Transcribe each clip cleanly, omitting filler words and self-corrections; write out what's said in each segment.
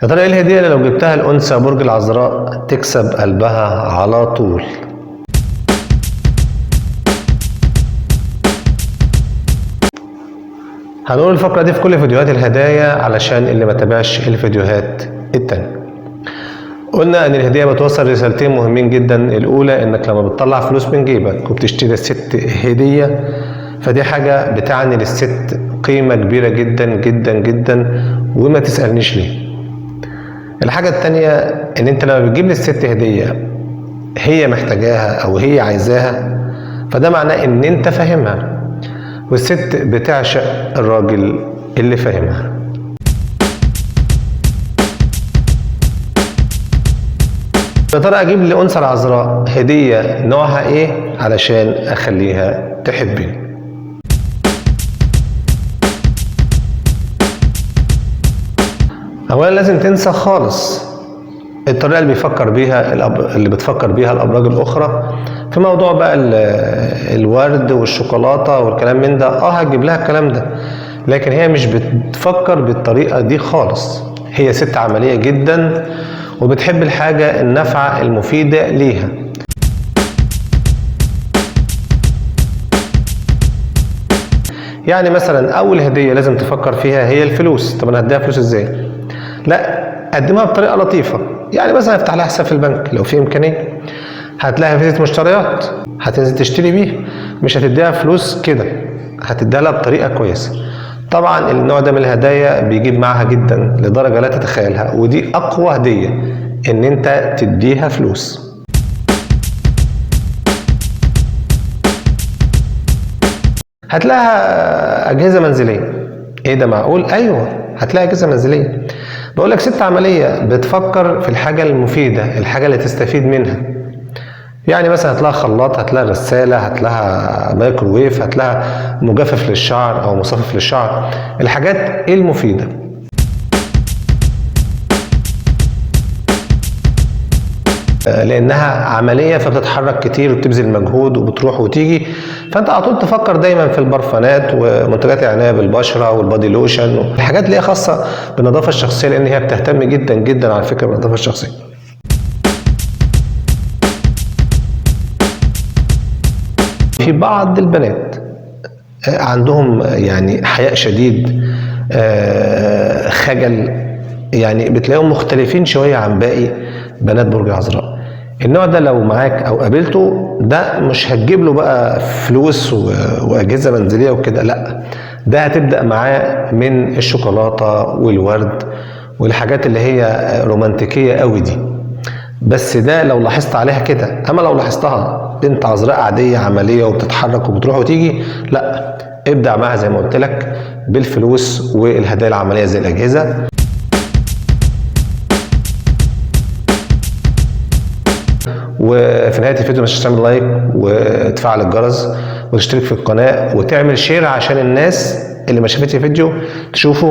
يا ترى ايه الهدية اللي لو جبتها الأنثى برج العذراء تكسب قلبها على طول؟ هنقول الفقرة دي في كل فيديوهات الهدايا علشان اللي ما تابعش الفيديوهات التانية. قلنا ان الهدية بتوصل رسالتين مهمين جدا. الأولى انك لما بتطلع فلوس من جيبك وبتشتري الست هدية، فدي حاجة بتعني للست قيمة كبيرة جدا جدا جدا، وما تسألنيش ليه. الحاجة التانية ان انت لما بتجيب للست هدية هي محتاجاها او هي عايزاها، فده معناه ان انت فاهمها، والست بتعشق الراجل اللي فاهمها. يا ترى اجيب لأنثى العذراء هدية نوعها ايه علشان اخليها تحبني؟ اولا لازم تنسى خالص الطريقه اللي بتفكر بيها الابراج الاخرى في موضوع بقى الورد والشوكولاته والكلام من ده. هتجيب لها الكلام ده، لكن هي مش بتفكر بالطريقه دي خالص. هي ست عمليه جدا وبتحب الحاجه النافعه المفيده ليها. يعني مثلا اول هديه لازم تفكر فيها هي الفلوس. طب انا هديها فلوس ازاي؟ لا، قدمها بطريقه لطيفه. يعني مثلا افتح لها حساب في البنك لو في امكانيه، هتلاقي فيزة مشتريات هتنزل تشتري بيها. مش هتديها فلوس كده، هتديها لها بطريقه كويسه. طبعا النوع ده من الهدايا بيجيب معاها جدا لدرجه لا تتخيلها، ودي اقوى هديه ان انت تديها فلوس. هتلاقيها اجهزه منزليه. ايه ده معقول؟ ايوه، هتلاقي اجهزه منزليه. بقول لك ست عمليه بتفكر في الحاجه المفيده، الحاجه اللي تستفيد منها. يعني مثلا هتلاقي خلاط، هتلاقي غساله، هتلاقي مايكروويف، هتلاقي مجفف للشعر او مصفف للشعر. الحاجات المفيده. لانها عمليه فبتتحرك كتير وبتبذل مجهود وبتروح وتيجي، فانت على طول تفكر دايما في البرفانات ومنتجات العنايه بالبشره والبادي لوشن والحاجات اللي هي خاصه بالنظافه الشخصيه، لان هي بتهتم جدا جدا على فكره بالنظافه الشخصيه. في بعض البنات عندهم يعني حياء شديد، خجل، يعني بتلاقيهم مختلفين شويه عن باقي بنات برج العذراء. النوع ده لو معاك او قابلته، ده مش هتجيب له بقى فلوس واجهزه منزليه وكده، لا، ده هتبدا معاه من الشوكولاته والورد والحاجات اللي هي رومانتيكيه قوي دي. بس ده لو لاحظت عليها كده. اما لو لاحظتها بنت عذراء عاديه عمليه وبتتحرك وبتروح وتيجي، لا، ابدع معاها زي ما قلت لك بالفلوس والهدايا العمليه زي الاجهزه. وفي نهايه الفيديو مش تعمل لايك وتفعل الجرس وتشترك في القناه وتعمل شير عشان الناس اللي ما شافتش الفيديو تشوفه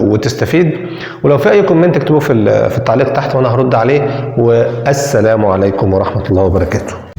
وتستفيد. ولو في اي كومنت اكتبوه في التعليق تحت وانا هرد عليه. والسلام عليكم ورحمه الله وبركاته.